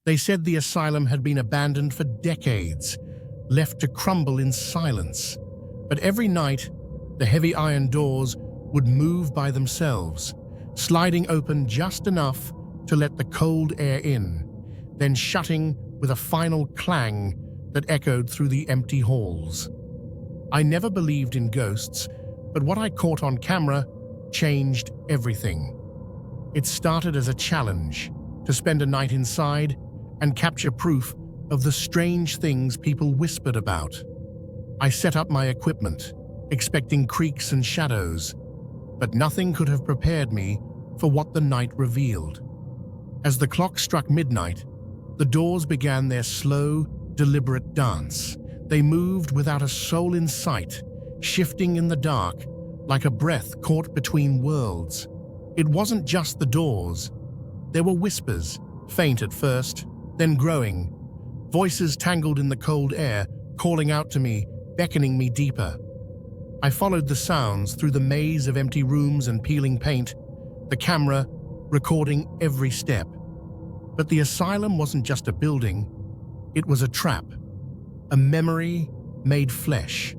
They said the asylum had been abandoned for decades, left to crumble in silence. But every night, the heavy iron doors would move by themselves, sliding open just enough to let the cold air in, then shutting with a final clang that echoed through the empty halls. I never believed in ghosts, but what I caught on camera changed everything. It started as a challenge to spend a night inside and capture proof of the strange things people whispered about. I set up my equipment, expecting creaks and shadows, but nothing could have prepared me for what the night revealed. As the clock struck midnight, the doors began their slow, deliberate dance. They moved without a soul in sight, shifting in the dark like a breath caught between worlds. It wasn't just the doors. There were whispers, faint at first, then growing. Voices tangled in the cold air, calling out to me, beckoning me deeper. I followed the sounds through the maze of empty rooms and peeling paint, the camera recording every step. But the asylum wasn't just a building, it was a trap, a memory made flesh,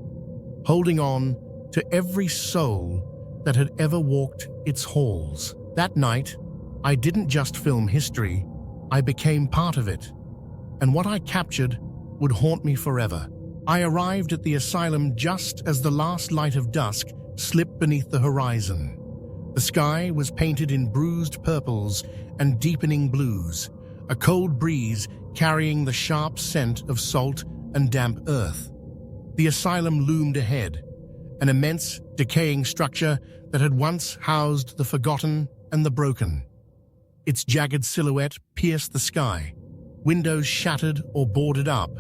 holding on to every soul that had ever walked its halls. That night, I didn't just film history, I became part of it, and what I captured would haunt me forever. I arrived at the asylum just as the last light of dusk slipped beneath the horizon. The sky was painted in bruised purples and deepening blues, a cold breeze carrying the sharp scent of salt and damp earth. The asylum loomed ahead, an immense, decaying structure that had once housed the forgotten and the broken. Its jagged silhouette pierced the sky, windows shattered or boarded up,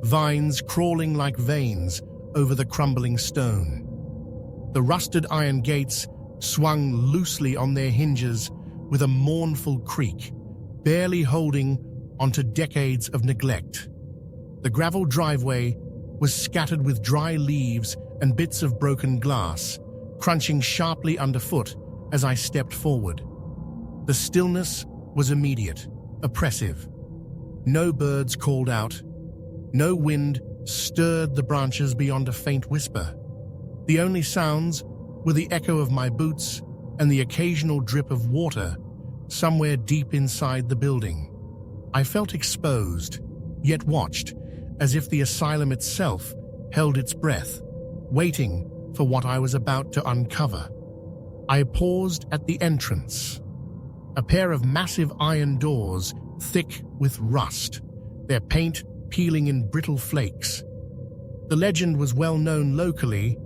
vines crawling like veins over the crumbling stone. The rusted iron gates swung loosely on their hinges with a mournful creak, barely holding onto decades of neglect. The gravel driveway was scattered with dry leaves and bits of broken glass, crunching sharply underfoot as I stepped forward. The stillness was immediate, oppressive. No birds called out. No wind stirred the branches beyond a faint whisper. The only sounds were the echo of my boots and the occasional drip of water somewhere deep inside the building. I felt exposed, yet watched, as if the asylum itself held its breath, waiting for what I was about to uncover. I paused at the entrance. A pair of massive iron doors, thick with rust, their paint peeling in brittle flakes. The legend was well known locally.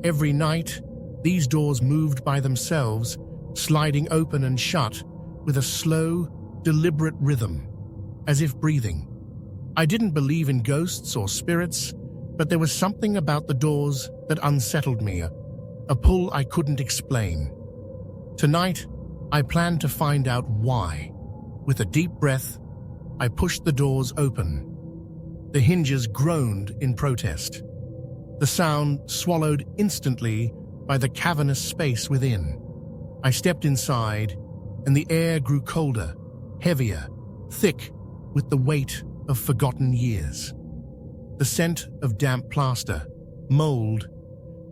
Every night, these doors moved by themselves, sliding open and shut with a slow, deliberate rhythm, as if breathing. I didn't believe in ghosts or spirits, but there was something about the doors that unsettled me, a pull I couldn't explain. Tonight, I planned to find out why. With a deep breath, I pushed the doors open. The hinges groaned in protest. The sound swallowed instantly by the cavernous space within. I stepped inside, and the air grew colder, heavier, thick with the weight of forgotten years. The scent of damp plaster, mold,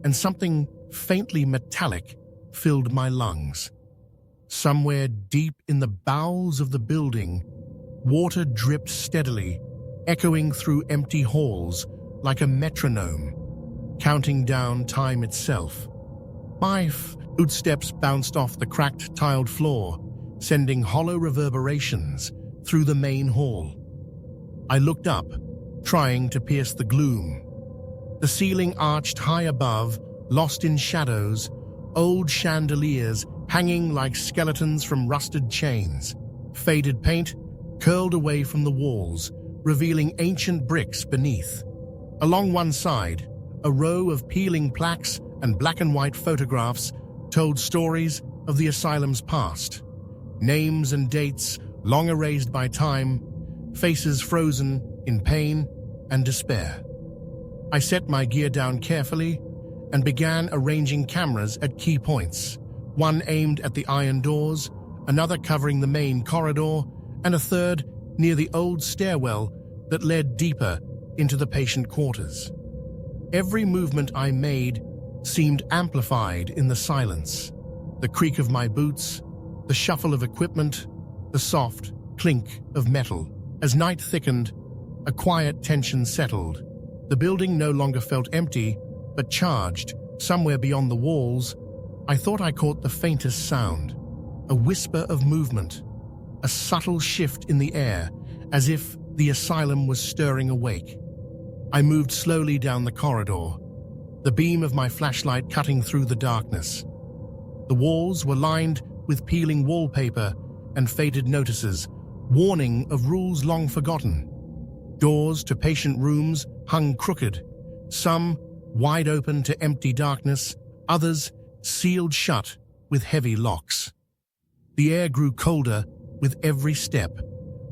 and something faintly metallic filled my lungs. Somewhere deep in the bowels of the building, water dripped steadily, echoing through empty halls like a metronome, counting down time itself. My footsteps bounced off the cracked tiled floor, sending hollow reverberations through the main hall. I looked up, trying to pierce the gloom. The ceiling arched high above, lost in shadows, old chandeliers hanging like skeletons from rusted chains. Faded paint curled away from the walls, revealing ancient bricks beneath. Along one side, a row of peeling plaques and black and white photographs told stories of the asylum's past. Names and dates long erased by time, faces frozen in pain and despair. I set my gear down carefully and began arranging cameras at key points, one aimed at the iron doors, another covering the main corridor, and a third near the old stairwell that led deeper into the patient quarters. Every movement I made seemed amplified in the silence. The creak of my boots, the shuffle of equipment, the soft clink of metal. As night thickened, a quiet tension settled. The building no longer felt empty, but charged. Somewhere beyond the walls, I thought I caught the faintest sound, a whisper of movement, a subtle shift in the air, as if the asylum was stirring awake. I moved slowly down the corridor, the beam of my flashlight cutting through the darkness. The walls were lined with peeling wallpaper and faded notices, warning of rules long forgotten. Doors to patient rooms hung crooked, some wide open to empty darkness, others sealed shut with heavy locks. The air grew colder with every step,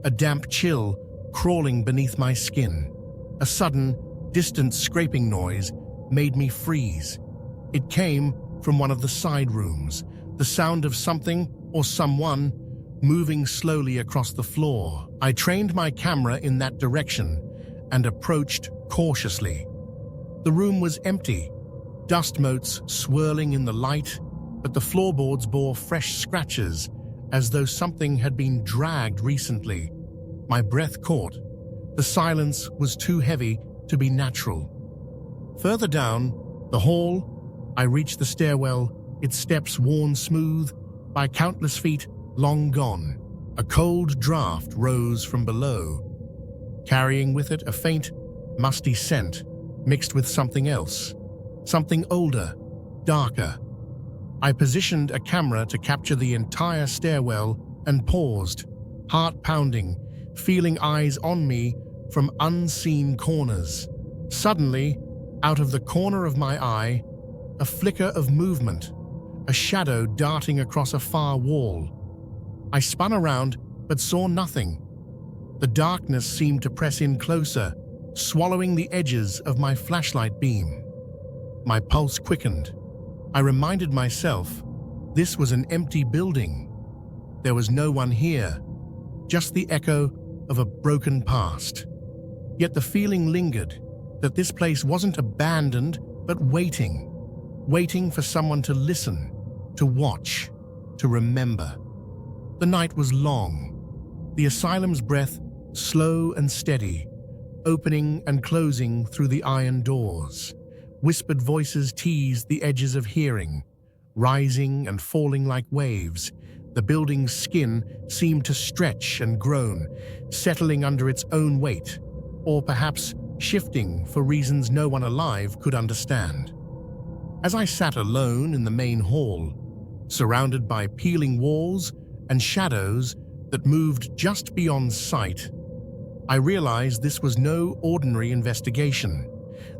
a damp chill crawling beneath my skin. A sudden, distant scraping noise made me freeze. It came from one of the side rooms, the sound of something or someone moving slowly across the floor. I trained my camera in that direction and approached cautiously. The room was empty, dust motes swirling in the light, but the floorboards bore fresh scratches as though something had been dragged recently. My breath caught. The silence was too heavy to be natural. Further down the hall, I reached the stairwell, its steps worn smooth by countless feet long gone. A cold draft rose from below, carrying with it a faint, musty scent mixed with something else, something older, darker. I positioned a camera to capture the entire stairwell and paused, heart pounding, feeling eyes on me from unseen corners. Suddenly, out of the corner of my eye, a flicker of movement, a shadow darting across a far wall. I spun around but saw nothing. The darkness seemed to press in closer, swallowing the edges of my flashlight beam. My pulse quickened. I reminded myself this was an empty building. There was no one here, just the echo of a broken past. Yet the feeling lingered that this place wasn't abandoned, but waiting for someone to listen, to watch, to remember. The night was long, the asylum's breath slow and steady, opening and closing through the iron doors. Whispered voices teased the edges of hearing, rising and falling like waves. The building's skin seemed to stretch and groan, settling under its own weight, or perhaps shifting for reasons no one alive could understand. As I sat alone in the main hall, surrounded by peeling walls and shadows that moved just beyond sight, I realized this was no ordinary investigation.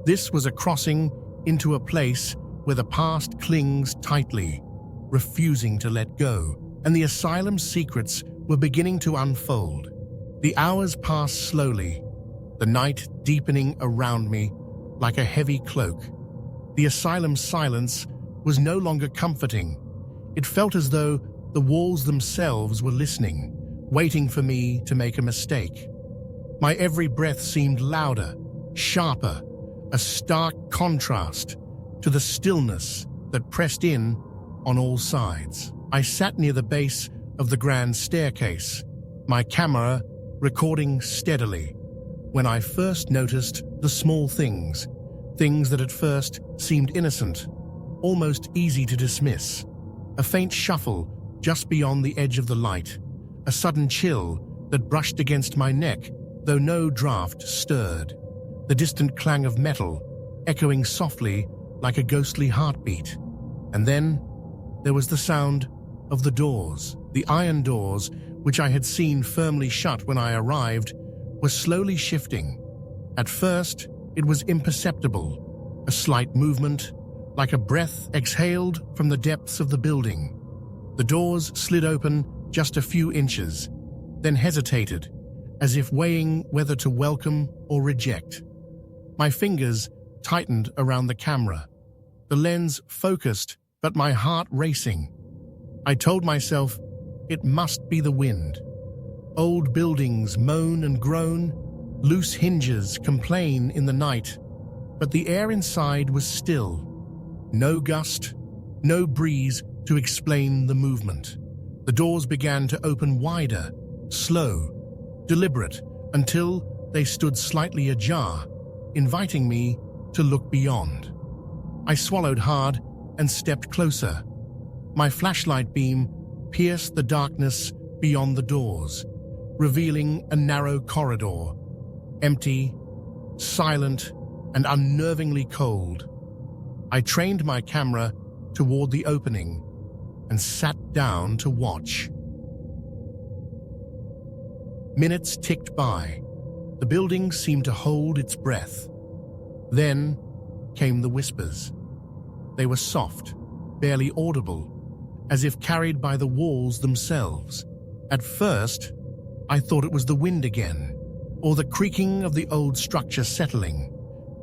This was a crossing into a place where the past clings tightly, refusing to let go, and the asylum's secrets were beginning to unfold. The hours passed slowly, the night deepening around me like a heavy cloak. The asylum's silence was no longer comforting. It felt as though the walls themselves were listening, waiting for me to make a mistake. My every breath seemed louder, sharper, a stark contrast to the stillness that pressed in on all sides. I sat near the base of the grand staircase, my camera recording steadily, when I first noticed the small things that at first seemed innocent, almost easy to dismiss. A faint shuffle just beyond the edge of the light, a sudden chill that brushed against my neck, though no draft stirred. The distant clang of metal, echoing softly like a ghostly heartbeat. And then there was the sound of the doors. The iron doors, which I had seen firmly shut when I arrived, were slowly shifting. At first, it was imperceptible, a slight movement, like a breath exhaled from the depths of the building. The doors slid open just a few inches, then hesitated, as if weighing whether to welcome or reject. My fingers tightened around the camera, the lens focused but my heart racing. I told myself it must be the wind. Old buildings moan and groan, loose hinges complain in the night, but the air inside was still. No gust, no breeze to explain the movement. The doors began to open wider, slow, deliberate, until they stood slightly ajar, inviting me to look beyond. I swallowed hard and stepped closer. My flashlight beam pierced the darkness beyond the doors, revealing a narrow corridor, empty, silent, and unnervingly cold. I trained my camera toward the opening and sat down to watch. Minutes ticked by. The building seemed to hold its breath. Then came the whispers. They were soft, barely audible, as if carried by the walls themselves. At first, I thought it was the wind again, or the creaking of the old structure settling,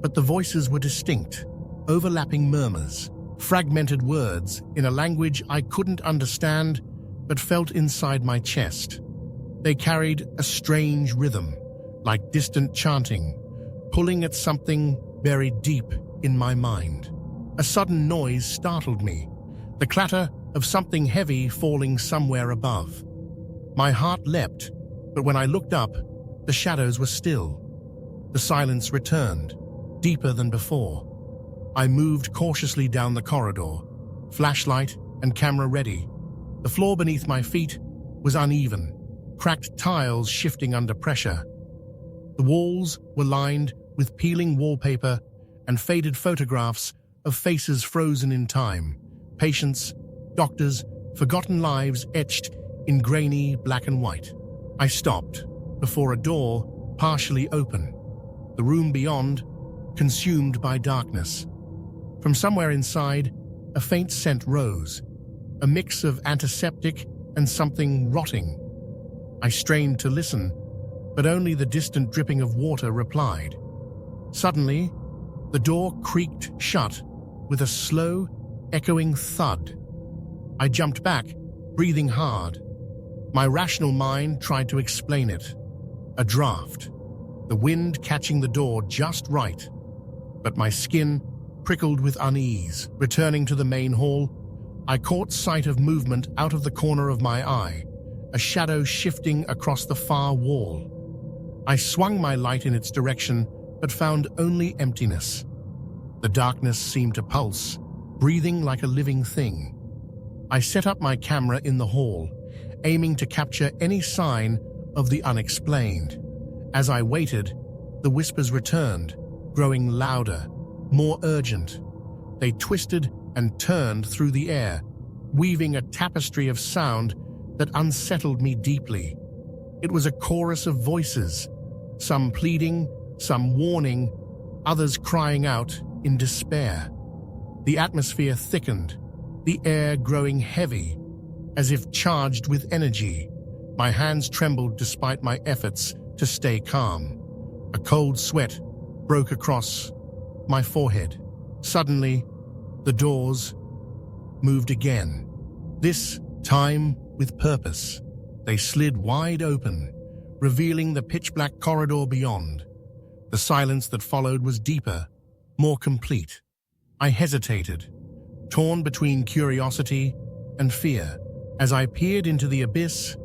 but the voices were distinct, overlapping murmurs, fragmented words in a language I couldn't understand but felt inside my chest. They carried a strange rhythm, like distant chanting, pulling at something buried deep in my mind. A sudden noise startled me, the clatter of something heavy falling somewhere above. My heart leapt, but when I looked up, the shadows were still. The silence returned, deeper than before. I moved cautiously down the corridor, flashlight and camera ready. The floor beneath my feet was uneven, cracked tiles shifting under pressure. The walls were lined with peeling wallpaper and faded photographs of faces frozen in time, patients, doctors, forgotten lives etched in grainy black and white. I stopped before a door partially open, the room beyond consumed by darkness. From somewhere inside, a faint scent rose, a mix of antiseptic and something rotting. I strained to listen, but only the distant dripping of water replied. Suddenly, the door creaked shut with a slow, echoing thud. I jumped back, breathing hard. My rational mind tried to explain it. A draft, the wind catching the door just right. But my skin prickled with unease. Returning to the main hall, I caught sight of movement out of the corner of my eye, a shadow shifting across the far wall. I swung my light in its direction, but found only emptiness. The darkness seemed to pulse, breathing like a living thing. I set up my camera in the hall, aiming to capture any sign of the unexplained. As I waited, the whispers returned, growing louder, more urgent. They twisted and turned through the air, weaving a tapestry of sound that unsettled me deeply. It was a chorus of voices, some pleading, some warning, others crying out in despair. The atmosphere thickened, the air growing heavy, as if charged with energy. My hands trembled despite my efforts to stay calm. A cold sweat broke across my forehead. Suddenly, the doors moved again, this time with purpose. They slid wide open, revealing the pitch-black corridor beyond. The silence that followed was deeper, more complete. I hesitated, torn between curiosity and fear. As I peered into the abyss,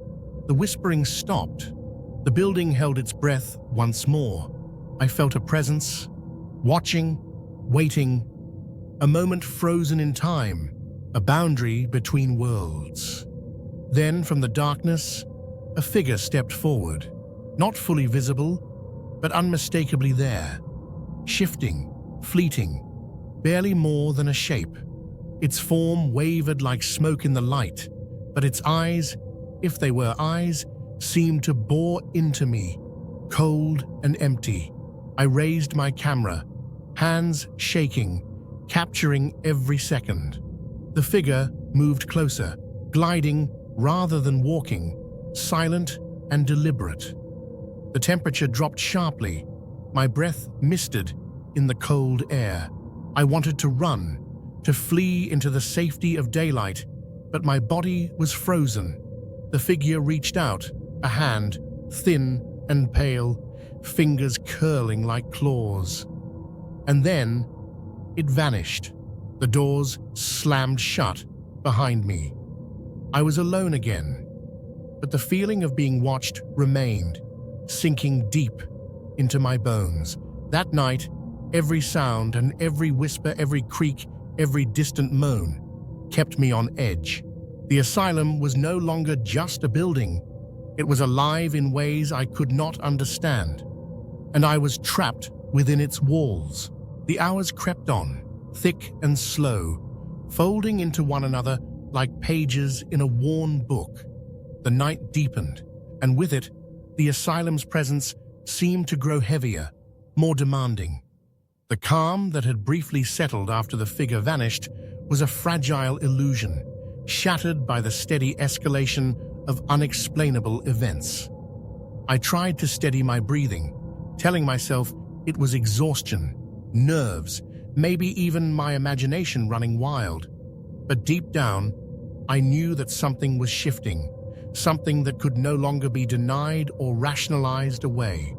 the whispering stopped. The building held its breath once more. I felt a presence, watching, waiting, a moment frozen in time, a boundary between worlds. Then, from the darkness, a figure stepped forward, not fully visible, but unmistakably there, shifting, fleeting, barely more than a shape. Its form wavered like smoke in the light, but its eyes, if they were eyes, seemed to bore into me, cold and empty. I raised my camera, hands shaking, capturing every second. The figure moved closer, gliding rather than walking, silent and deliberate. The temperature dropped sharply. My breath misted in the cold air. I wanted to run, to flee into the safety of daylight, but my body was frozen. The figure reached out, A hand, thin and pale, fingers curling like claws. And then it vanished. The doors slammed shut behind me. I was alone again, but the feeling of being watched remained, sinking deep into my bones. That night, every sound and every whisper, every creak, every distant moan kept me on edge. The asylum was no longer just a building. It was alive in ways I could not understand, and I was trapped within its walls. The hours crept on, thick and slow, folding into one another like pages in a worn book. The night deepened, and with it, the asylum's presence seemed to grow heavier, more demanding. The calm that had briefly settled after the figure vanished was a fragile illusion, shattered by the steady escalation of unexplainable events. I tried to steady my breathing, telling myself it was exhaustion, nerves, maybe even my imagination running wild. But deep down, I knew that something was shifting, something that could no longer be denied or rationalized away.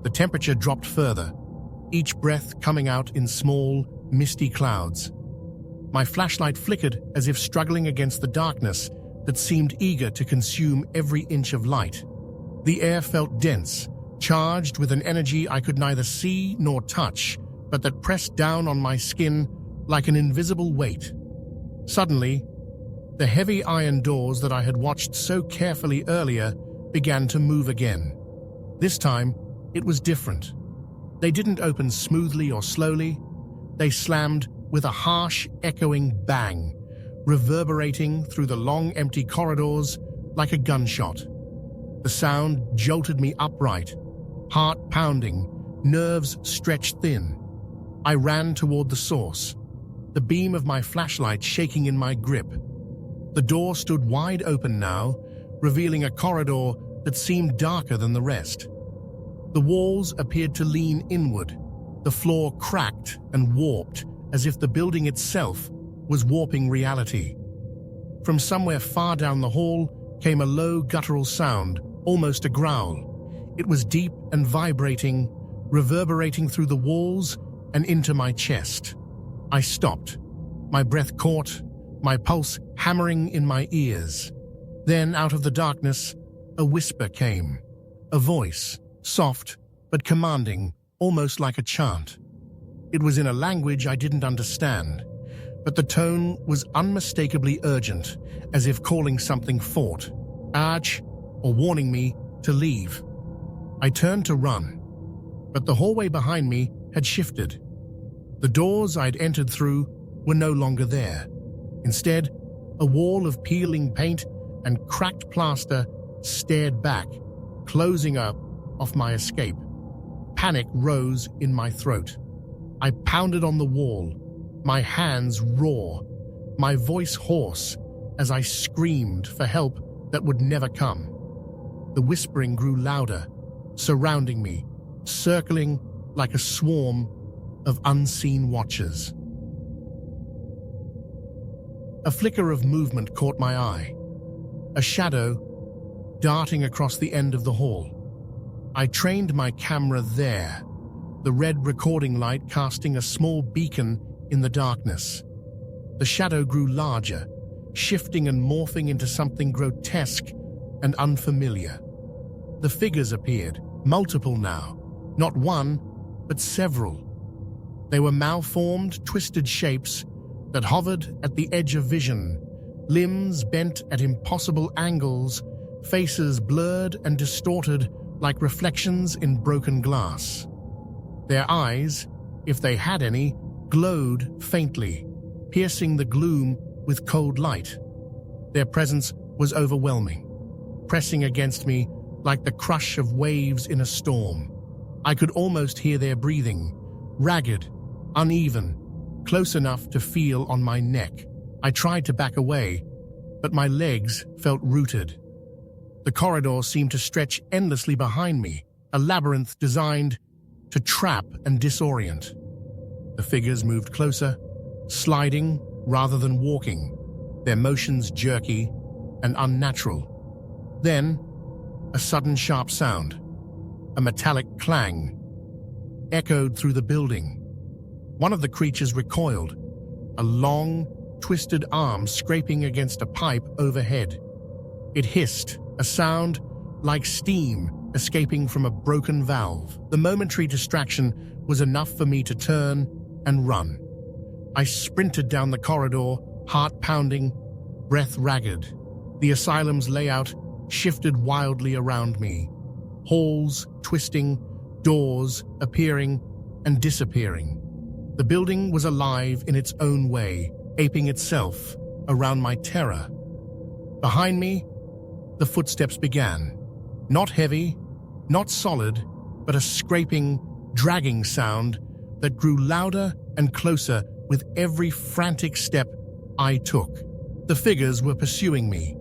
The temperature dropped further, each breath coming out in small, misty clouds. My flashlight flickered as if struggling against the darkness that seemed eager to consume every inch of light. The air felt dense, charged with an energy I could neither see nor touch, but that pressed down on my skin like an invisible weight. Suddenly, the heavy iron doors that I had watched so carefully earlier began to move again. This time, it was different. They didn't open smoothly or slowly. They slammed with a harsh, echoing bang, reverberating through the long, empty corridors like a gunshot. The sound jolted me upright, heart pounding, nerves stretched thin. I ran toward the source, the beam of my flashlight shaking in my grip. The door stood wide open now, revealing a corridor that seemed darker than the rest. The walls appeared to lean inward, the floor cracked and warped, as if the building itself was warping reality. From somewhere far down the hall came a low guttural sound, almost a growl. It was deep and vibrating, reverberating through the walls and into my chest. I stopped, my breath caught, my pulse hammering in my ears. Then, out of the darkness, a whisper came, a voice, soft but commanding, almost like a chant. It was in a language I didn't understand, but the tone was unmistakably urgent, as if calling something forth, urge, or warning me to leave. I turned to run, but the hallway behind me had shifted. The doors I'd entered through were no longer there. Instead, a wall of peeling paint and cracked plaster stared back, closing up off my escape. Panic rose in my throat. I pounded on the wall, my hands raw, my voice hoarse as I screamed for help that would never come. The whispering grew louder, surrounding me, circling like a swarm of unseen watchers. A flicker of movement caught my eye, a shadow darting across the end of the hall. I trained my camera there, the red recording light casting a small beacon in the darkness. The shadow grew larger, shifting and morphing into something grotesque and unfamiliar. The figures appeared, multiple now, not one, but several. They were malformed, twisted shapes that hovered at the edge of vision, limbs bent at impossible angles, faces blurred and distorted like reflections in broken glass. Their eyes, if they had any, glowed faintly, piercing the gloom with cold light. Their presence was overwhelming, pressing against me like the crush of waves in a storm. I could almost hear their breathing, ragged, uneven, close enough to feel on my neck. I tried to back away, but my legs felt rooted. The corridor seemed to stretch endlessly behind me, a labyrinth designed to trap and disorient. The figures moved closer, sliding rather than walking, their motions jerky and unnatural. Then, a sudden sharp sound, a metallic clang, echoed through the building. One of the creatures recoiled, a long, twisted arm scraping against a pipe overhead. It hissed, a sound like steam escaping from a broken valve. The momentary distraction was enough for me to turn and run. I sprinted down the corridor, heart pounding, breath ragged. The asylum's layout shifted wildly around me. Halls twisting, doors appearing and disappearing. The building was alive in its own way, aping itself around my terror. Behind me, the footsteps began. Not heavy, not solid, but a scraping, dragging sound that grew louder and closer with every frantic step I took. The figures were pursuing me.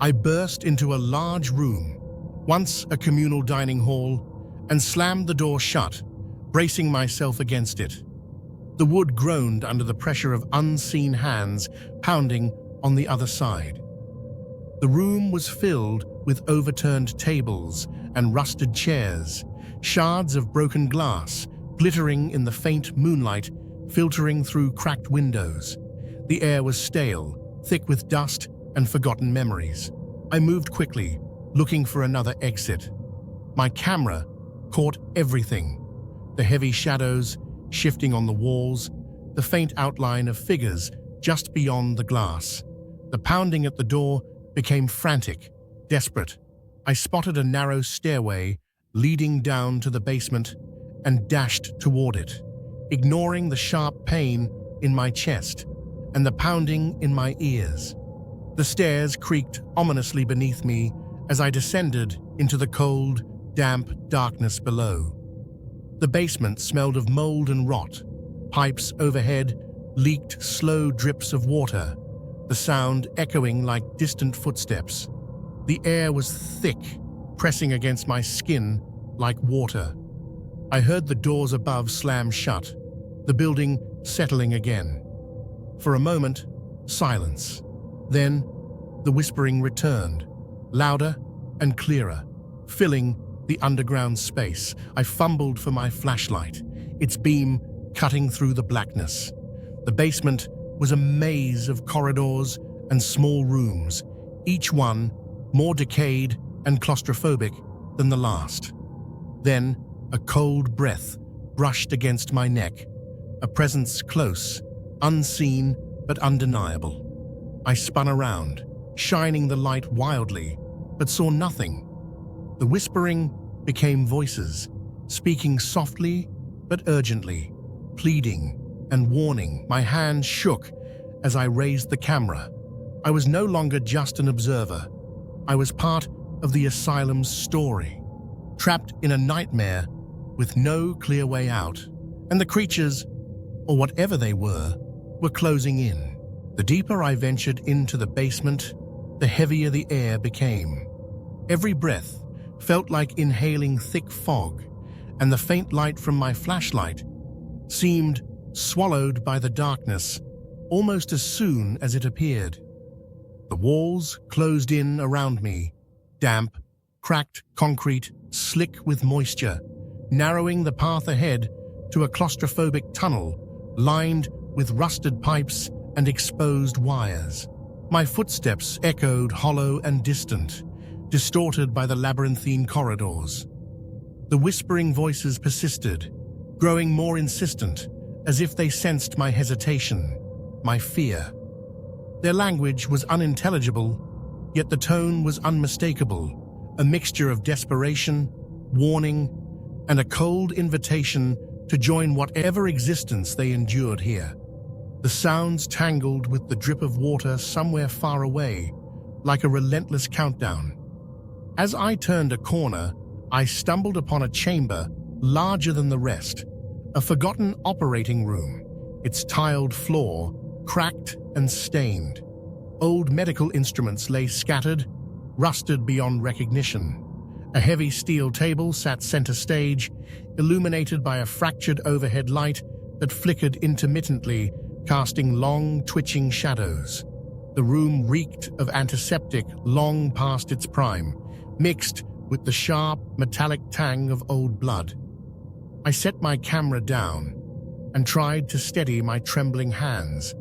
I burst into a large room, once a communal dining hall, and slammed the door shut, bracing myself against it. The wood groaned under the pressure of unseen hands pounding on the other side. The room was filled with overturned tables and rusted chairs, shards of broken glass glittering in the faint moonlight filtering through cracked windows. The air was stale, thick with dust and forgotten memories. I moved quickly, looking for another exit. My camera caught everything: the heavy shadows shifting on the walls, the faint outline of figures just beyond the glass. The pounding at the door became frantic, desperate. I spotted a narrow stairway leading down to the basement and dashed toward it, ignoring the sharp pain in my chest and the pounding in my ears. The stairs creaked ominously beneath me as I descended into the cold, damp darkness below. The basement smelled of mold and rot. Pipes overhead leaked slow drips of water, the sound echoing like distant footsteps. The air was thick, pressing against my skin like water. I heard the doors above slam shut, the building settling again. For a moment, silence. Then, the whispering returned, louder and clearer, filling the underground space. I fumbled for my flashlight, its beam cutting through the blackness. The basement was a maze of corridors and small rooms, each one more decayed and claustrophobic than the last. Then, a cold breath brushed against my neck, a presence close, unseen but undeniable. I spun around, shining the light wildly, but saw nothing. The whispering became voices, speaking softly but urgently, pleading and warning. My hand shook as I raised the camera. I was no longer just an observer. I was part of the asylum's story, trapped in a nightmare with no clear way out. And the creatures, or whatever they were closing in. The deeper I ventured into the basement, the heavier the air became. Every breath felt like inhaling thick fog, and the faint light from my flashlight seemed swallowed by the darkness almost as soon as it appeared. The walls closed in around me, damp, cracked concrete, slick with moisture, narrowing the path ahead to a claustrophobic tunnel lined with rusted pipes and exposed wires. My footsteps echoed hollow and distant, distorted by the labyrinthine corridors. The whispering voices persisted, growing more insistent, as if they sensed my hesitation, my fear. Their language was unintelligible, yet the tone was unmistakable, a mixture of desperation, warning, and a cold invitation to join whatever existence they endured here. The sounds tangled with the drip of water somewhere far away, like a relentless countdown. As I turned a corner, I stumbled upon a chamber larger than the rest, a forgotten operating room, its tiled floor cracked and stained. Old medical instruments lay scattered, rusted beyond recognition. A heavy steel table sat center stage, illuminated by a fractured overhead light that flickered intermittently, casting long, twitching shadows. The room reeked of antiseptic long past its prime, mixed with the sharp, metallic tang of old blood. I set my camera down and tried to steady my trembling hands.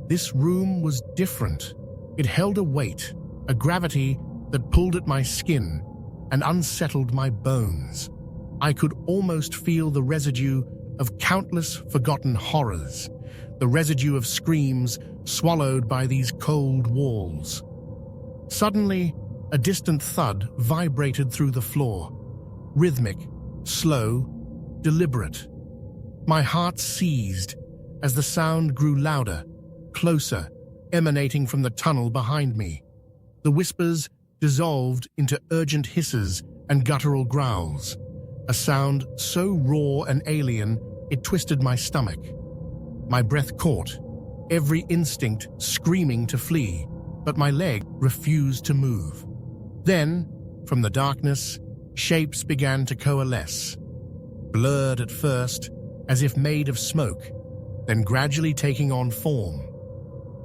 This room was different. It held a weight, a gravity that pulled at my skin and unsettled my bones. I could almost feel the residue of countless forgotten horrors, the residue of screams swallowed by these cold walls. Suddenly, a distant thud vibrated through the floor, rhythmic, slow, deliberate. My heart seized as the sound grew louder, closer, emanating from the tunnel behind me. The whispers dissolved into urgent hisses and guttural growls, a sound so raw and alien it twisted my stomach. My breath caught, every instinct screaming to flee, but my leg refused to move. Then, from the darkness, shapes began to coalesce, blurred at first, as if made of smoke, then gradually taking on form.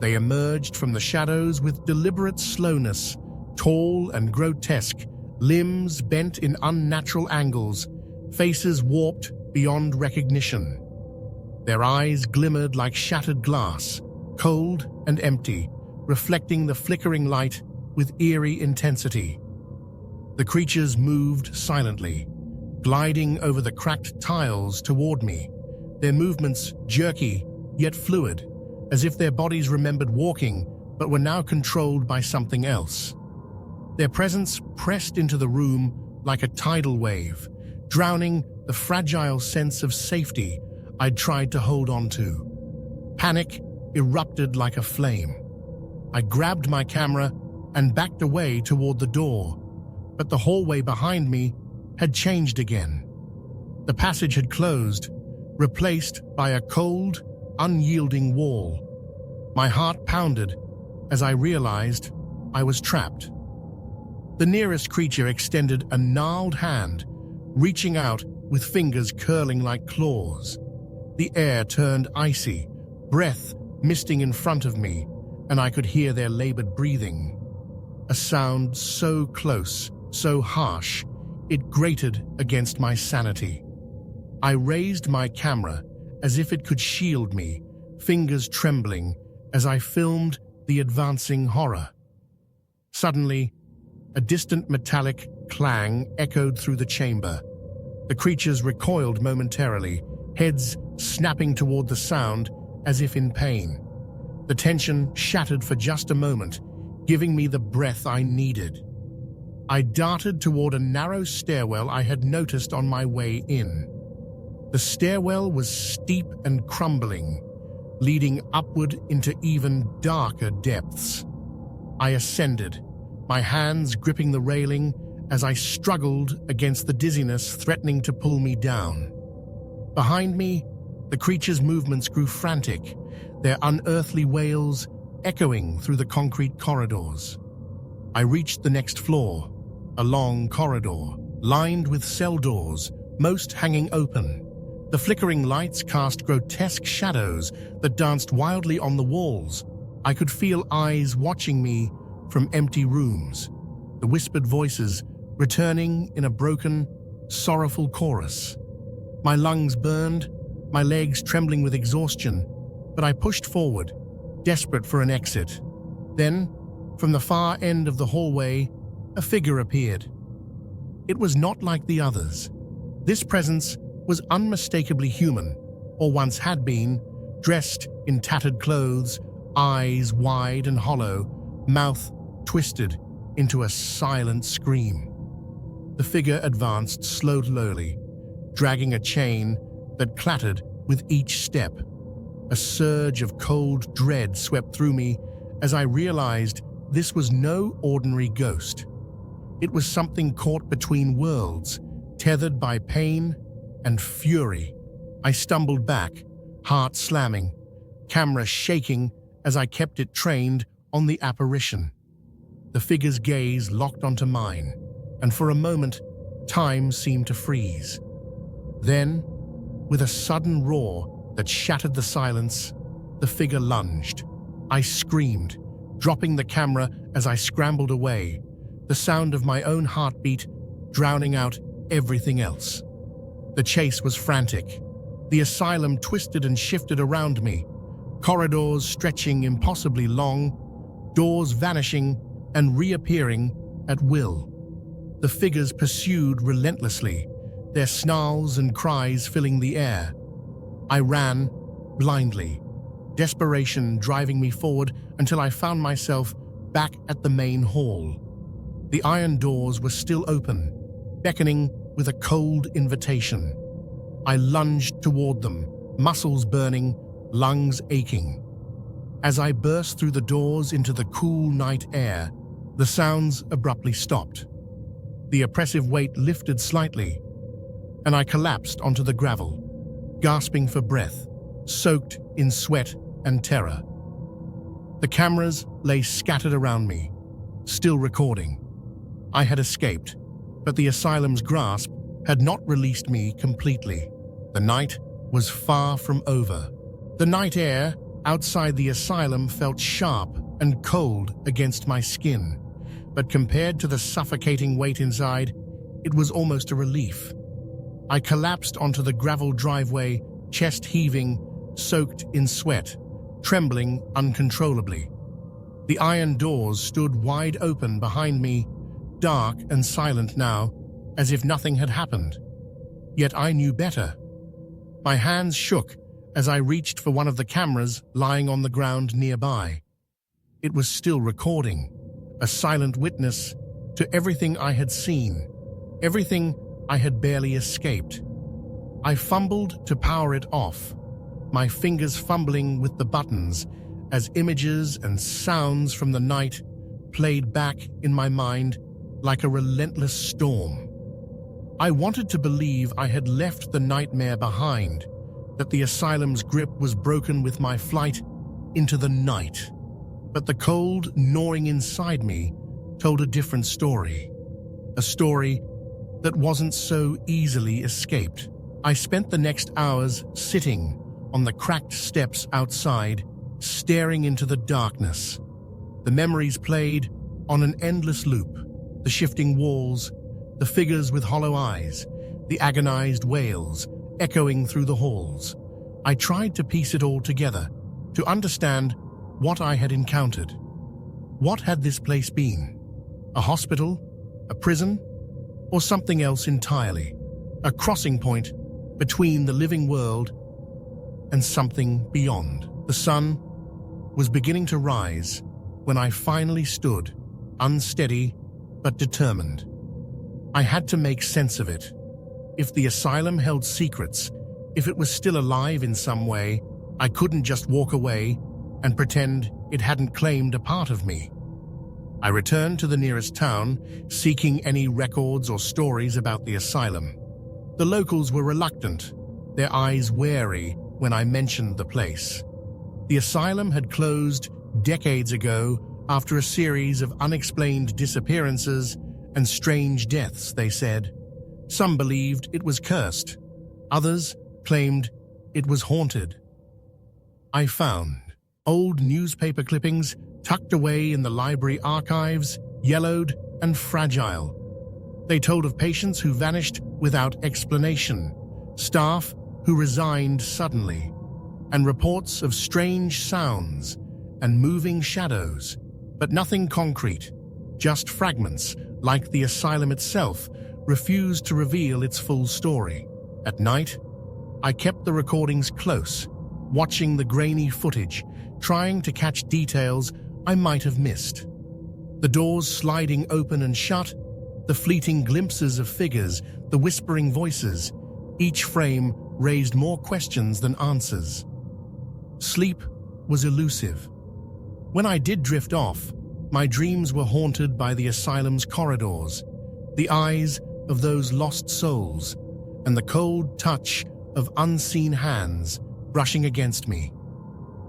They emerged from the shadows with deliberate slowness, tall and grotesque, limbs bent in unnatural angles, faces warped beyond recognition. Their eyes glimmered like shattered glass, cold and empty, reflecting the flickering light with eerie intensity. The creatures moved silently, gliding over the cracked tiles toward me, their movements jerky yet fluid, as if their bodies remembered walking but were now controlled by something else. Their presence pressed into the room like a tidal wave, drowning the fragile sense of safety I'd tried to hold on to. Panic erupted like a flame. I grabbed my camera and backed away toward the door, but the hallway behind me had changed again. The passage had closed, replaced by a cold, unyielding wall. My heart pounded as I realized I was trapped. The nearest creature extended a gnarled hand, reaching out with fingers curling like claws. The air turned icy, breath misting in front of me, and I could hear their labored breathing. A sound so close, so harsh, it grated against my sanity. I raised my camera as if it could shield me, fingers trembling as I filmed the advancing horror. Suddenly, a distant metallic clang echoed through the chamber. The creatures recoiled momentarily, heads snapping toward the sound as if in pain. The tension shattered for just a moment, giving me the breath I needed. I darted toward a narrow stairwell I had noticed on my way in. The stairwell was steep and crumbling, leading upward into even darker depths. I ascended, my hands gripping the railing as I struggled against the dizziness threatening to pull me down. Behind me, the creatures' movements grew frantic, their unearthly wails echoing through the concrete corridors. I reached the next floor, a long corridor, lined with cell doors, most hanging open. The flickering lights cast grotesque shadows that danced wildly on the walls. I could feel eyes watching me from empty rooms, the whispered voices returning in a broken, sorrowful chorus. My lungs burned, my legs trembling with exhaustion, but I pushed forward, desperate for an exit. Then, from the far end of the hallway, a figure appeared. It was not like the others. This presence was unmistakably human, or once had been, dressed in tattered clothes, eyes wide and hollow, mouth twisted into a silent scream. The figure advanced slowly, dragging a chain that clattered with each step. A surge of cold dread swept through me as I realized this was no ordinary ghost. It was something caught between worlds, tethered by pain and fury. I stumbled back, heart slamming, camera shaking as I kept it trained on the apparition. The figure's gaze locked onto mine, and for a moment, time seemed to freeze. Then, with a sudden roar that shattered the silence, the figure lunged. I screamed, dropping the camera as I scrambled away, the sound of my own heartbeat drowning out everything else. The chase was frantic. The asylum twisted and shifted around me, corridors stretching impossibly long, doors vanishing and reappearing at will. The figures pursued relentlessly, their snarls and cries filling the air. I ran blindly, desperation driving me forward until I found myself back at the main hall. The iron doors were still open, beckoning with a cold invitation. I lunged toward them, muscles burning, lungs aching. As I burst through the doors into the cool night air, the sounds abruptly stopped. The oppressive weight lifted slightly, and I collapsed onto the gravel, gasping for breath, soaked in sweat and terror. The cameras lay scattered around me, still recording. I had escaped, but the asylum's grasp had not released me completely. The night was far from over. The night air outside the asylum felt sharp and cold against my skin, but compared to the suffocating weight inside, it was almost a relief. I collapsed onto the gravel driveway, chest heaving, soaked in sweat, trembling uncontrollably. The iron doors stood wide open behind me, dark and silent now, as if nothing had happened. Yet I knew better. My hands shook as I reached for one of the cameras lying on the ground nearby. It was still recording, a silent witness to everything I had seen, everything I had barely escaped. I fumbled to power it off, my fingers fumbling with the buttons as images and sounds from the night played back in my mind like a relentless storm. I wanted to believe I had left the nightmare behind, that the asylum's grip was broken with my flight into the night. But the cold gnawing inside me told a different story, a story that wasn't so easily escaped. I spent the next hours sitting on the cracked steps outside, staring into the darkness. The memories played on an endless loop, the shifting walls, the figures with hollow eyes, the agonized wails echoing through the halls. I tried to piece it all together, to understand what I had encountered. What had this place been? A hospital? A prison? Or something else entirely? A crossing point between the living world and something beyond. The sun was beginning to rise when I finally stood, unsteady but determined. I had to make sense of it. If the asylum held secrets, if it was still alive in some way, I couldn't just walk away and pretend it hadn't claimed a part of me. I returned to the nearest town, seeking any records or stories about the asylum. The locals were reluctant, their eyes wary when I mentioned the place. The asylum had closed decades ago after a series of unexplained disappearances and strange deaths, they said. Some believed it was cursed. Others claimed it was haunted. I found old newspaper clippings tucked away in the library archives, yellowed and fragile. They told of patients who vanished without explanation, staff who resigned suddenly, and reports of strange sounds and moving shadows, but nothing concrete, just fragments, like the asylum itself refused to reveal its full story. At night, I kept the recordings close, watching the grainy footage, trying to catch details I might have missed. The doors sliding open and shut, the fleeting glimpses of figures, the whispering voices, each frame raised more questions than answers. Sleep was elusive. When I did drift off, my dreams were haunted by the asylum's corridors, the eyes of those lost souls, and the cold touch of unseen hands brushing against me.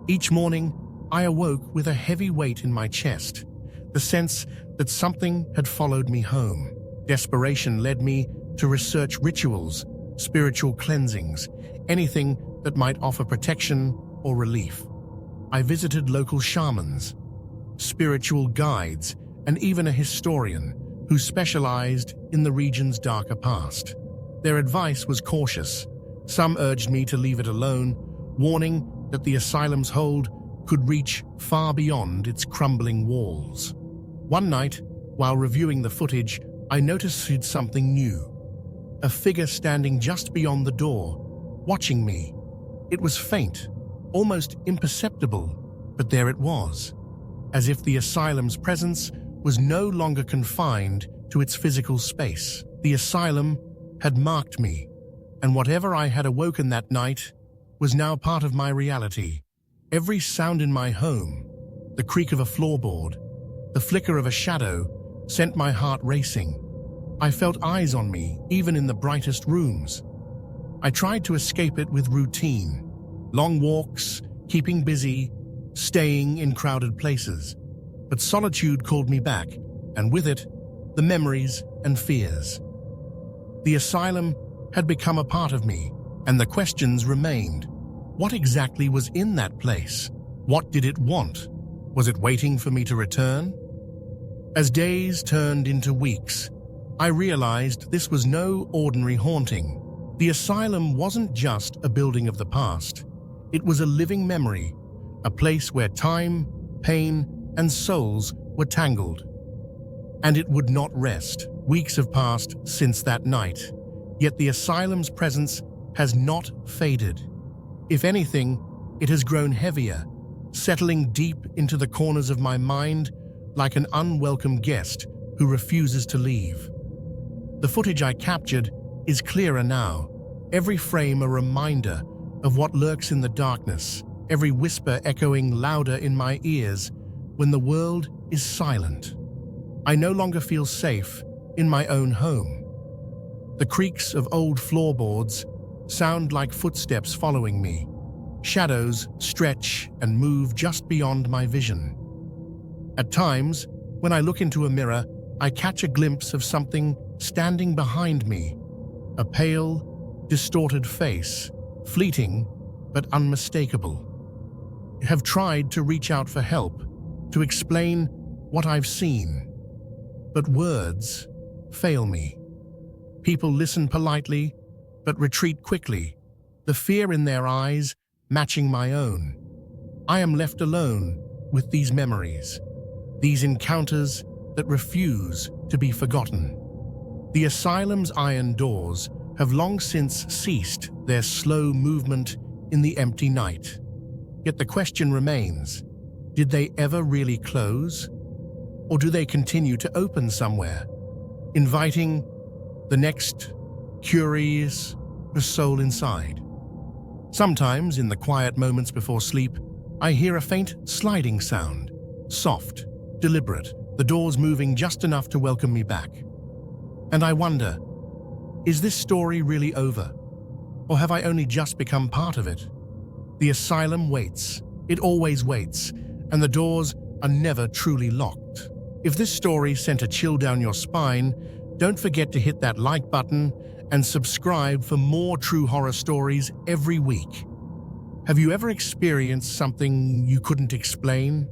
Each morning, I awoke with a heavy weight in my chest, the sense that something had followed me home. Desperation led me to research rituals, spiritual cleansings, anything that might offer protection or relief. I visited local shamans, spiritual guides, and even a historian, who specialized in the region's darker past. Their advice was cautious. Some urged me to leave it alone, warning that the asylum's hold could reach far beyond its crumbling walls. One night, while reviewing the footage, I noticed something new. A figure standing just beyond the door, watching me. It was faint, almost imperceptible, but there it was, as if the asylum's presence was no longer confined to its physical space. The asylum had marked me, and whatever I had awoken that night was now part of my reality. Every sound in my home, the creak of a floorboard, the flicker of a shadow, sent my heart racing. I felt eyes on me, even in the brightest rooms. I tried to escape it with routine, long walks, keeping busy, staying in crowded places. But solitude called me back, and with it, the memories and fears. The asylum had become a part of me, and the questions remained. What exactly was in that place? What did it want? Was it waiting for me to return? As days turned into weeks, I realized this was no ordinary haunting. The asylum wasn't just a building of the past. It was a living memory, a place where time, pain, and souls were tangled. And it would not rest. Weeks have passed since that night, yet the asylum's presence has not faded. If anything, it has grown heavier, settling deep into the corners of my mind like an unwelcome guest who refuses to leave. The footage I captured is clearer now, every frame a reminder of what lurks in the darkness, every whisper echoing louder in my ears when the world is silent. I no longer feel safe in my own home. The creaks of old floorboards sound like footsteps following me. Shadows stretch and move just beyond my vision. At times, when I look into a mirror, I catch a glimpse of something standing behind me, a pale, distorted face, fleeting but unmistakable. I have tried to reach out for help, to explain what I've seen, but words fail me. People listen politely, but retreat quickly, the fear in their eyes matching my own. I am left alone with these memories, these encounters that refuse to be forgotten. The asylum's iron doors have long since ceased their slow movement in the empty night. Yet the question remains, did they ever really close? Or do they continue to open somewhere, inviting the next curious soul inside? Sometimes, in the quiet moments before sleep, I hear a faint sliding sound, soft, deliberate, the doors moving just enough to welcome me back. And I wonder, is this story really over? Or have I only just become part of it? The asylum waits. It always waits, and the doors are never truly locked. If this story sent a chill down your spine, don't forget to hit that like button and subscribe for more true horror stories every week. Have you ever experienced something you couldn't explain?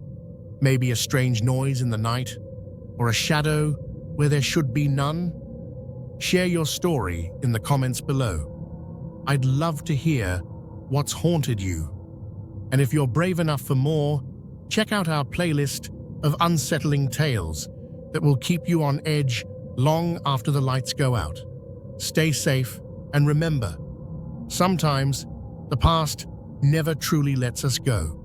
Maybe a strange noise in the night, or a shadow where there should be none? Share your story in the comments below. I'd love to hear what's haunted you. And if you're brave enough for more, check out our playlist of unsettling tales that will keep you on edge long after the lights go out. Stay safe, and remember, sometimes the past never truly lets us go.